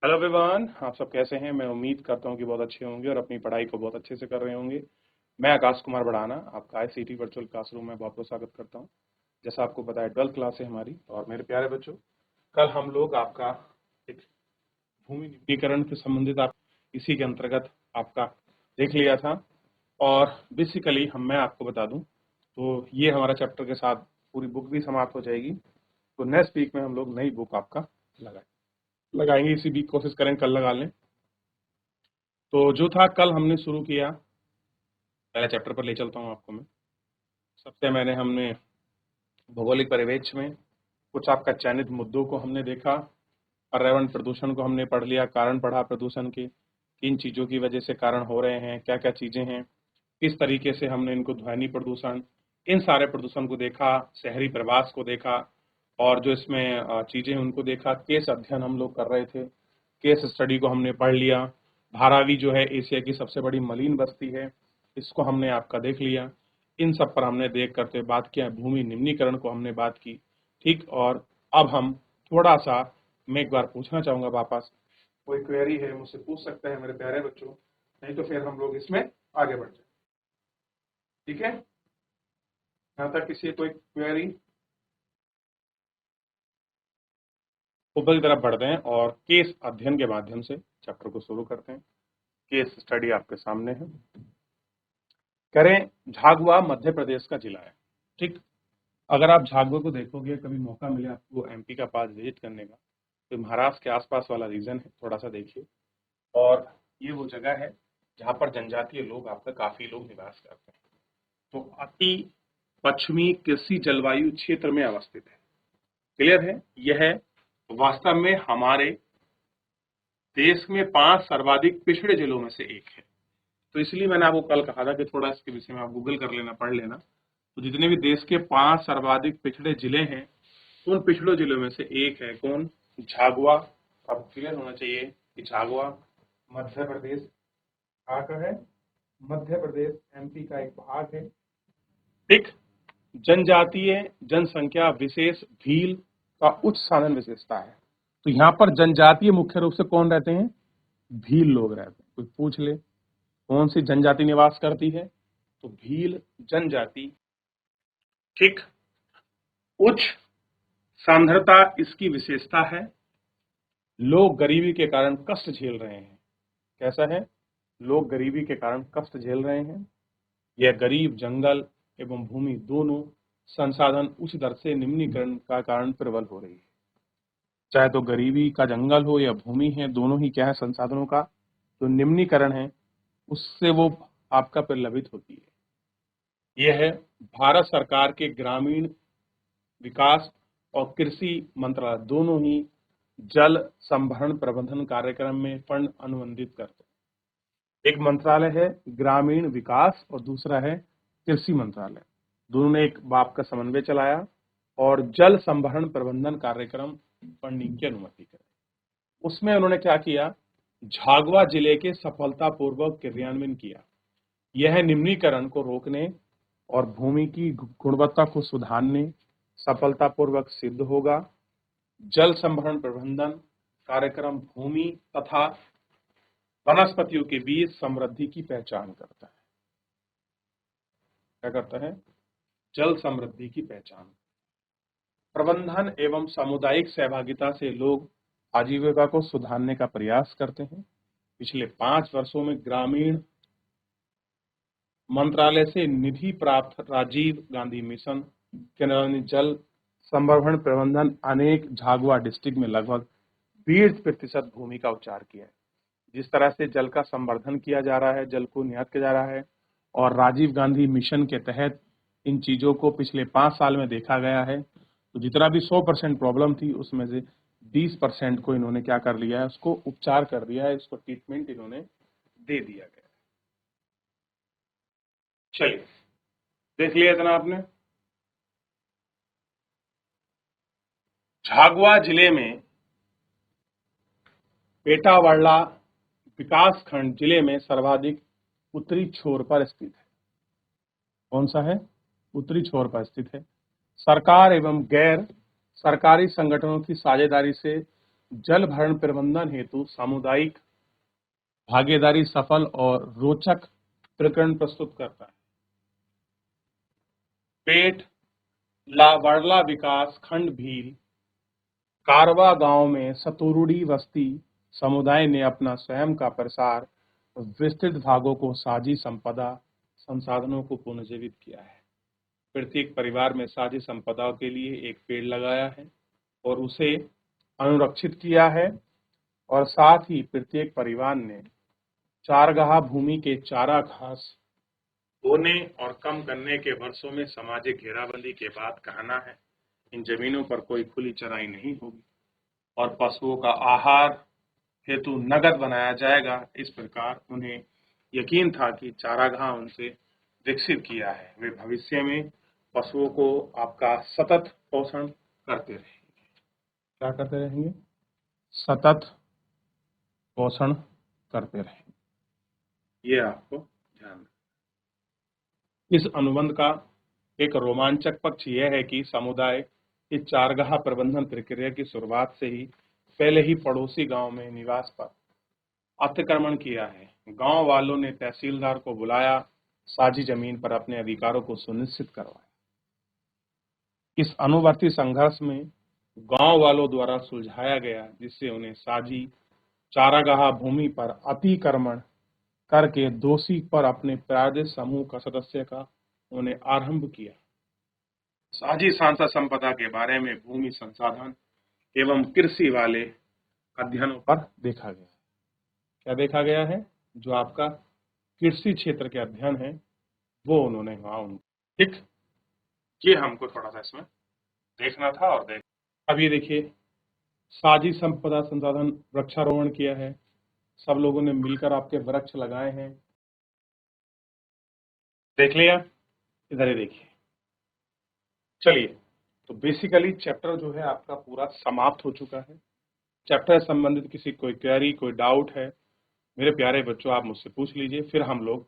Hello everyone, आप सब कैसे हैं। मैं उम्मीद करता हूं कि बहुत अच्छे होंगे और अपनी पढ़ाई को बहुत अच्छे से कर रहे होंगे। मैं आकाश कुमार बढ़ाना आपका आईसीटी वर्चुअल क्लासरूम में बहुत बहुत स्वागत करता हूं। जैसा आपको पता है 12th क्लास है हमारी। और मेरे प्यारे बच्चों, कल हम लोग आपका एक भूमि निम्नीकरण से संबंधित आप इसी के अंतर्गत आपका देख लिया था। और बेसिकली मैं आपको बता दूं तो ये हमारा चैप्टर के साथ पूरी बुक भी समाप्त हो जाएगी। तो नेक्स्ट वीक में हम लोग नई बुक आपका लगाएंगे। इसी वीक कोशिश करें कल लगा लें। तो जो था कल हमने शुरू किया, पहले चैप्टर पर ले चलता हूँ आपको मैं। सबसे मैंने हमने भौगोलिक परिवेश में कुछ आपका चयनित मुद्दों को हमने देखा। पर्यावरण प्रदूषण को हमने पढ़ लिया, कारण पढ़ा प्रदूषण के, किन चीज़ों की वजह से कारण हो रहे हैं, क्या क्या चीज़ें हैं, किस तरीके से हमने इनको ध्वनि प्रदूषण, इन सारे प्रदूषण को देखा, शहरी प्रवास को देखा। और जो इसमें चीज़ें हैं उनको देखा। केस अध्ययन हम लोग कर रहे थे, केस स्टडी को हमने पढ़ लिया। धारावी जो है एशिया की सबसे बड़ी मलिन बस्ती है, इसको हमने आपका देख लिया। इन सब पर हमने देख करते बात किया। भूमि निम्नीकरण को हमने बात की, ठीक। और अब हम थोड़ा सा, मैं एक बार पूछना चाहूंगा वापस, कोई क्वेरी है मुझसे पूछ सकते हैं मेरे प्यारे बच्चों, नहीं तो फिर हम लोग इसमें आगे बढ़ जाए। ठीक है, यहाँ तक किसी कोई क्वेरी? ऊपर की तरफ बढ़ते हैं और केस अध्ययन के माध्यम से चैप्टर को शुरू करते हैं। केस स्टडी आपके सामने है। करें, झाबुआ मध्य प्रदेश का जिला है, ठीक। अगर आप झाबुआ को देखोगे, कभी मौका मिले आपको एमपी का पास विजिट करने का, तो महाराष्ट्र के आसपास वाला रीजन है, थोड़ा सा देखिए। और ये वो जगह है जहाँ पर जनजातीय लोग आपका काफी लोग निवास करते हैं। तो अति पश्चिमी कृषि जलवायु क्षेत्र में अवस्थित है। क्लियर है? यह वास्तव में हमारे देश में 5 सर्वाधिक पिछड़े जिलों में से एक है। तो इसलिए मैंने आपको कल कहा था कि थोड़ा इसके विषय में आप गूगल कर लेना, पढ़ लेना। तो जितने भी देश के 5 सर्वाधिक पिछड़े जिले हैं, उन पिछड़े जिलों में से एक है कौन? झाबुआ। अब क्लियर होना चाहिए कि झाबुआ मध्य प्रदेश का है, मध्य प्रदेश एमपी का एक भाग है, ठीक। जनजातीय जनसंख्या विशेष भील का उच्च साधन विशेषता है। तो यहाँ पर जनजातीय मुख्य रूप से कौन रहते हैं? भील लोग रहते हैं। कोई पूछ ले कौन सी जनजाति निवास करती है, तो भील जनजाति, ठीक। उच्च सांद्रता इसकी विशेषता है। लोग गरीबी के कारण कष्ट झेल रहे हैं। कैसा है? लोग गरीबी के कारण कष्ट झेल रहे हैं। यह गरीब जंगल एवं भूमि दोनों संसाधन उच्च दर से निम्नीकरण का कारण प्रबल हो रही है। चाहे तो गरीबी का जंगल हो या भूमि है, दोनों ही क्या है? संसाधनों का जो निम्नीकरण है उससे वो आपका प्रलंबित होती है। यह है भारत सरकार के ग्रामीण विकास और कृषि मंत्रालय दोनों ही जल संभरण प्रबंधन कार्यक्रम में फंड अनुबंधित करते हैं। एक मंत्रालय है ग्रामीण विकास और दूसरा है कृषि मंत्रालय। दोनों ने एक बाप का समन्वय चलाया और जल संभरण प्रबंधन कार्यक्रम फंडिंग की अनुमति करी। उसमें उन्होंने क्या किया? झाबुआ जिले के सफलतापूर्वक क्रियान्वयन किया। यह निम्नीकरण को रोकने और भूमि की गुणवत्ता को सुधारने सफलतापूर्वक सिद्ध होगा। जल संभरण प्रबंधन कार्यक्रम भूमि तथा वनस्पतियों के बीच समृद्धि की पहचान करता है। क्या करता है? जल समृद्धि की पहचान। प्रबंधन एवं सामुदायिक सहभागिता से लोग आजीविका को सुधारने का प्रयास करते हैं। पिछले 5 वर्षों में ग्रामीण मंत्रालय से निधि प्राप्त राजीव गांधी मिशन के जल संभरण प्रबंधन अनेक झाबुआ डिस्ट्रिक्ट में लगभग 20% भूमि का उपचार किया है। जिस तरह से जल का संवर्धन किया जा रहा है, जल को नियत किया जा रहा है, और राजीव गांधी मिशन के तहत इन चीजों को पिछले 5 साल में देखा गया है। तो जितना भी 100% प्रॉब्लम थी उसमें से 20% को इन्होंने क्या कर लिया है? उसको उपचार कर दिया है, इसको ट्रीटमेंट इन्होंने दे दिया गया। चलिए, देख लिया इतना आपने। झाबुआ जिले में पेटावरला विकास खंड जिले में सर्वाधिक उत्तरी छोर पर स्थित है। कौन सा है? उत्तरी छोर पर स्थित है। सरकार एवं गैर सरकारी संगठनों की साझेदारी से जल भरण प्रबंधन हेतु सामुदायिक भागीदारी सफल और रोचक प्रकरण प्रस्तुत करता है। पेट लावड़ला विकास खंड भील कारवा गांव में सतुरुड़ी बस्ती समुदाय ने अपना स्वयं का प्रसार विस्तृत भागों को साझी संपदा संसाधनों को पुनर्जीवित किया है। प्रत्येक परिवार में साझी संपदाओं के लिए एक पेड़ लगाया है और उसे अनुरक्षित किया है, और साथ ही प्रत्येक परिवार ने चारगाह भूमि के चारा घास बोने और कम करने के वर्षों में सामाजिक घेराबंदी के बाद कहना है इन जमीनों पर कोई खुली चराई नहीं होगी और पशुओं का आहार हेतु नगद बनाया जाएगा। इस प्रकार उन्हें यकीन था कि चारागाह उनसे विकसित किया है, वे भविष्य में पशुओं को आपका सतत पोषण करते रहेंगे। क्या करते रहेंगे? सतत पोषण करते रहेंगे। ये आपको ध्यान रखना। इस अनुबंध का एक रोमांचक पक्ष यह है कि समुदाय इस चारगाह प्रबंधन प्रक्रिया की शुरुआत से ही पहले ही पड़ोसी गांव में निवास पर अतिक्रमण किया है। गांव वालों ने तहसीलदार को बुलाया, साझी जमीन पर अपने अधिकारों को सुनिश्चित करवाया। इस अनुवर्ती संघर्ष में गांव वालों द्वारा सुलझाया गया, जिससे उन्हें साझी चारागाह भूमि पर अतिक्रमण करके दोषी पर अपने प्रादेशिक समूह का सदस्य का उन्हें आरंभ किया। साझी सांसद संपदा के बारे में भूमि संसाधन एवं कृषि वाले अध्ययनों पर देखा गया। क्या देखा गया है? जो आपका कृषि क्षेत्र के अध्ययन है वो उन्होंने वहां ठीक, ये हमको थोड़ा सा इसमें देखना था और देख। अब ये देखिए, साझी संपदा संसाधन वृक्षारोपण किया है, सब लोगों ने मिलकर आपके वृक्ष लगाए हैं, देख लिया। इधर ही देखिए। चलिए, तो बेसिकली चैप्टर जो है आपका पूरा समाप्त हो चुका है। चैप्टर से संबंधित किसी कोई क्वेरी, कोई डाउट है मेरे प्यारे बच्चों, आप मुझसे पूछ लीजिए, फिर हम लोग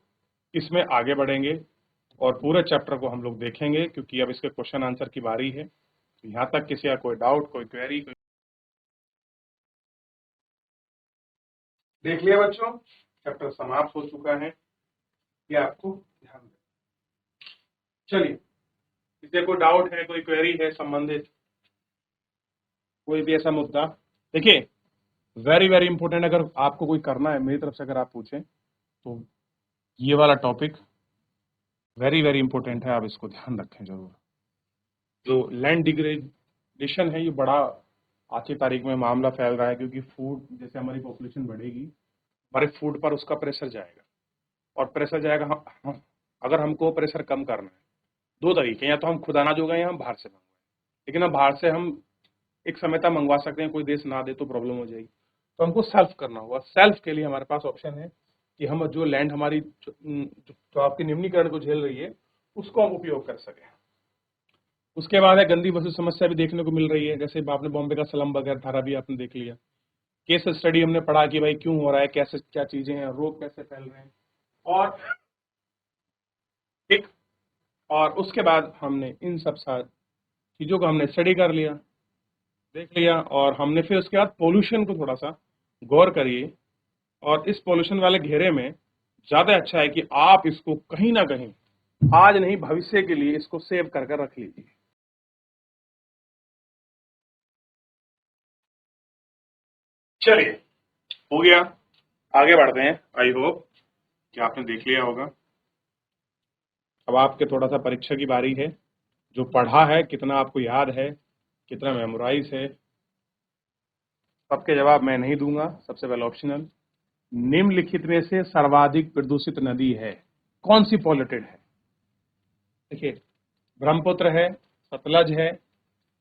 इसमें आगे बढ़ेंगे और पूरे चैप्टर को हम लोग देखेंगे, क्योंकि अब इसके क्वेश्चन आंसर की बारी है। तो यहाँ तक किसी का कोई डाउट, कोई क्वेरी, देख लिया बच्चों, चैप्टर समाप्त हो चुका है, ये आपको ध्यान दें। चलिए, किसी कोई डाउट है, कोई क्वेरी है संबंधित, कोई भी ऐसा मुद्दा, देखिए वेरी वेरी इंपॉर्टेंट, अगर आपको कोई करना है मेरी तरफ से, अगर आप पूछें तो ये वाला टॉपिक वेरी वेरी इंपॉर्टेंट है, आप इसको ध्यान रखें जरूर। जो लैंड डिग्रेडेशन है, ये बड़ा आज की तारीख में मामला फैल रहा है, क्योंकि फूड, जैसे हमारी पॉपुलेशन बढ़ेगी, हमारे फूड पर उसका प्रेशर जाएगा, और प्रेशर जाएगा अगर हमको प्रेशर कम करना है, दो तरीके, या तो हम खुद अनाज उगाएं या हम बाहर से मंगवाएं। लेकिन अब बाहर से हम एक समय तक मंगवा सकते हैं, कोई देश ना दे तो प्रॉब्लम हो जाएगी, तो हमको सेल्फ करना होगा। सेल्फ के लिए हमारे पास ऑप्शन है कि हम जो लैंड हमारी जो आपकी निम्नीकरण को झेल रही है उसको हम उपयोग कर सकें। उसके बाद है गंदी बस्ती समस्या भी देखने को मिल रही है, जैसे आपने बॉम्बे का स्लम वगैरह धारा भी आपने देख लिया। केस स्टडी हमने पढ़ा कि भाई क्यों हो रहा है, कैसे क्या चीजें हैं, रोग कैसे फैल रहे हैं, और ठीक, और उसके बाद हमने इन सब चीजों को हमने स्टडी कर लिया, देख लिया, और हमने फिर उसके बाद पोल्यूशन को थोड़ा सा गौर करिए, और इस पोल्यूशन वाले घेरे में ज्यादा अच्छा है कि आप इसको कहीं ना कहीं आज नहीं भविष्य के लिए इसको सेव कर कर रख लीजिए। चलिए, हो गया, आगे बढ़ते हैं। आई होप कि आपने देख लिया होगा। अब आपके थोड़ा सा परीक्षा की बारी है, जो पढ़ा है कितना आपको याद है, कितना मेमोराइज है, सबके जवाब मैं नहीं दूंगा। सबसे पहले ऑप्शनल, निम्नलिखित में से सर्वाधिक प्रदूषित नदी है, कौन सी पॉल्यूटेड है? देखिए, ब्रह्मपुत्र है, सतलज है,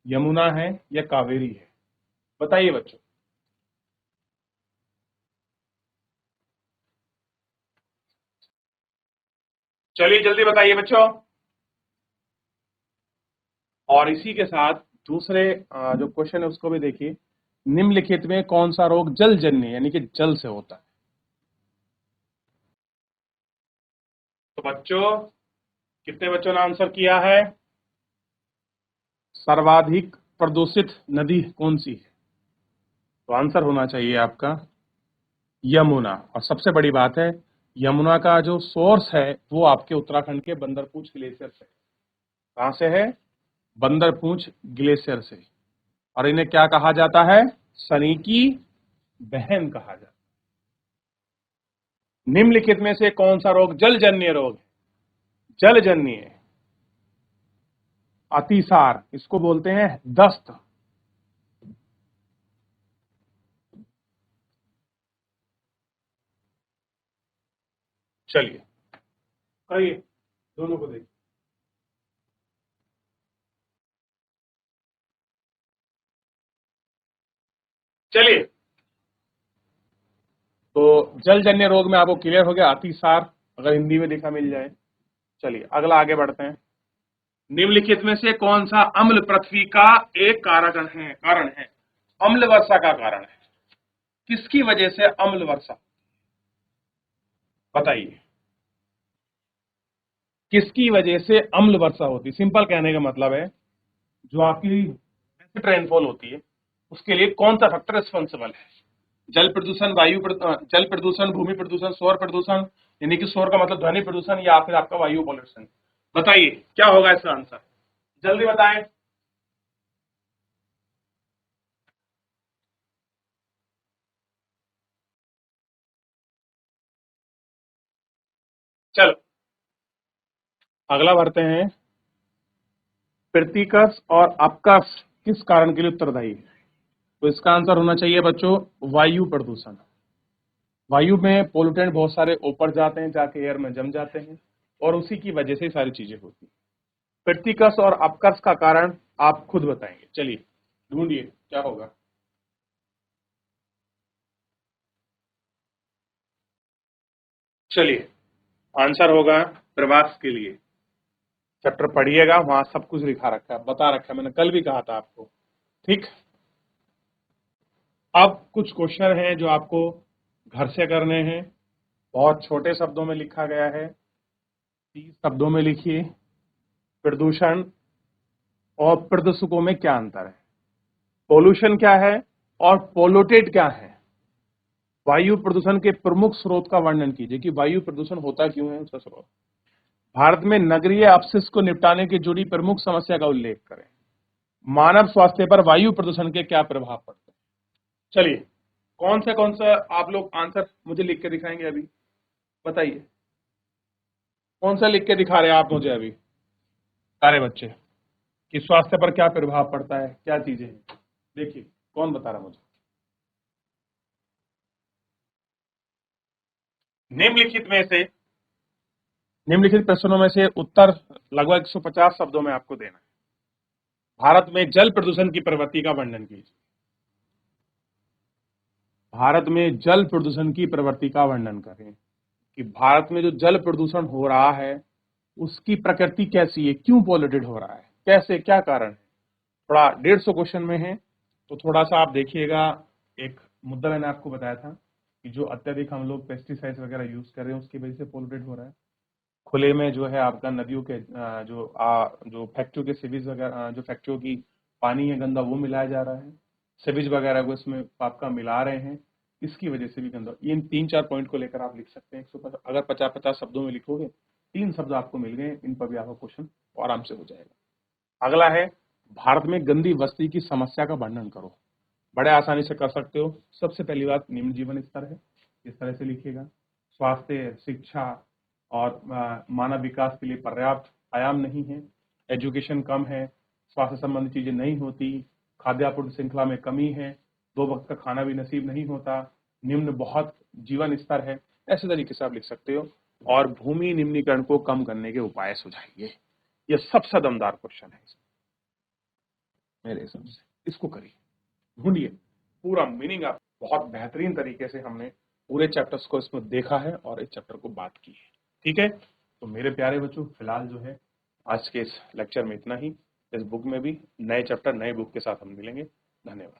यमुना है, या कावेरी है? बताइए बच्चों। चलिए जल्दी बताइए बच्चों। और इसी के साथ दूसरे जो क्वेश्चन है उसको भी देखिए, निम्नलिखित में कौन सा रोग जलजन्य यानी कि जल से होता है? तो बच्चों, कितने बच्चों ने आंसर किया है? सर्वाधिक प्रदूषित नदी कौन सी है? तो आंसर होना चाहिए आपका यमुना। और सबसे बड़ी बात है, यमुना का जो सोर्स है वो आपके उत्तराखंड के बंदरपूछ ग्लेशियर से। कहां से है? बंदरपूछ ग्लेशियर से। और इन्हें क्या कहा जाता है? शनि की बहन कहा जाता है। निम्नलिखित में से कौन सा रोग जलजन्य रोग है? जलजन्य, अतिसार, इसको बोलते हैं दस्त। चलिए करिए, दोनों को देखिए। चलिए, तो जलजन्य रोग में आपको क्लियर हो गया, अतिसार, अगर हिंदी में लिखा मिल जाए। चलिए अगला आगे बढ़ते हैं। निम्नलिखित में से कौन सा अम्ल पृथ्वी का एक कारण है अम्ल वर्षा का कारण है? किसकी वजह से अम्ल वर्षा? बताइए, किसकी वजह से अम्ल वर्षा होती? सिंपल कहने का मतलब है, जो आपकी एसिड रेनफॉल होती है उसके लिए कौन सा फैक्टर रिस्पॉन्सिबल है? जल प्रदूषण, जल प्रदूषण, भूमि प्रदूषण, शोर प्रदूषण, यानी कि शोर का मतलब ध्वनि प्रदूषण, या फिर आपका वायु पॉल्यूशन? बताइए क्या होगा इसका आंसर, जल्दी बताएं। चलो अगला बढ़ते हैं। प्रतिकर्ष और अपकर्ष किस कारण के लिए उत्तरदायी है? तो इसका आंसर होना चाहिए बच्चों वायु प्रदूषण। वायु में पोल्यूटेंट बहुत सारे ऊपर जाते हैं, जाके एयर में जम जाते हैं, और उसी की वजह से सारी चीजें होती हैं। प्रतिकर्ष और अपकर्ष का कारण आप खुद बताएंगे। चलिए ढूंढिए क्या होगा। चलिए आंसर होगा प्रवास के लिए। चैप्टर पढ़िएगा, वहां सब कुछ लिखा रखा है, बता रखा है, मैंने कल भी कहा था आपको। ठीक, अब कुछ क्वेश्चन हैं जो आपको घर से करने हैं। बहुत छोटे शब्दों में लिखा गया है, 30 शब्दों में लिखिए। प्रदूषण और प्रदूषकों में क्या अंतर है? पोल्यूशन क्या है और पोल्यूटेड क्या है? वायु प्रदूषण के प्रमुख स्रोत का वर्णन कीजिए कि वायु प्रदूषण होता क्यों है, उसका स्रोत। भारत में नगरीय अपशिष्ट को निपटाने की जुड़ी प्रमुख समस्या का उल्लेख करें। मानव स्वास्थ्य पर वायु प्रदूषण के क्या प्रभाव पड़ते हैं? चलिए कौन सा आप लोग आंसर मुझे लिख के दिखाएंगे अभी? बताइए कौन सा लिख के दिखा रहे हैं आप मुझे अभी सारे बच्चे, कि स्वास्थ्य पर क्या प्रभाव पड़ता है, क्या चीजें हैं? देखिए कौन बता रहा मुझे। निम्नलिखित में से निम्नलिखित प्रश्नों में से उत्तर लगभग 150 शब्दों में आपको देना है। भारत में जल प्रदूषण की प्रवृत्ति का वर्णन कीजिए। भारत में जल प्रदूषण की प्रवृत्ति का वर्णन करें, कि भारत में जो जल प्रदूषण हो रहा है उसकी प्रकृति कैसी है, क्यों पॉल्यूटेड हो रहा है, कैसे, क्या कारण है। थोड़ा 150 क्वेश्चन में है, तो थोड़ा सा आप देखिएगा। एक मुद्दा मैंने आपको बताया था कि जो अत्यधिक हम लोग पेस्टिसाइड्स वगैरह यूज कर रहे हैं उसकी वजह से पॉल्यूटेड हो रहा है। खुले में जो है आपका नदियों के जो फैक्ट्रियों के सीवेज वगैरह, जो फैक्ट्रियों की पानी है गंदा वो मिलाया जा रहा है, सीवेज वगैरह को इसमें आपका मिला रहे हैं, इसकी वजह से भी गंदा। इन 3-4 पॉइंट को लेकर आप लिख सकते हैं। 150 अगर 50-50 शब्दों में लिखोगे, 3 शब्द आपको मिल गए, इन पर भी आपका क्वेश्चन आराम से हो जाएगा। अगला है, भारत में गंदी बस्ती की समस्या का वर्णन करो। बड़े आसानी से कर सकते हो। सबसे पहली बात, निम्न जीवन स्तर है, इस तरह से लिखिएगा। स्वास्थ्य, शिक्षा और मानव विकास के लिए पर्याप्त आयाम नहीं है। एजुकेशन कम है, स्वास्थ्य संबंधी चीजें नहीं होती, खाद्य आपूर्ति श्रृंखला में कमी है, 2 वक्त का खाना भी नसीब नहीं होता, निम्न बहुत जीवन स्तर है, ऐसे तरीके से आप लिख सकते हो। और भूमि निम्नीकरण को कम करने के उपाय सुझाइए। यह सबसे दमदार क्वेश्चन है मेरे हिसाब से, इसको करिए, ढूंढिए पूरा मीनिंग। आप बहुत बेहतरीन तरीके से हमने पूरे चैप्टर्स को इसमें देखा है और इस चैप्टर को बात की है। ठीक है, तो मेरे प्यारे बच्चों फिलहाल जो है आज के इस लेक्चर में इतना ही। इस बुक में भी नए चैप्टर नए बुक के साथ हम मिलेंगे। धन्यवाद।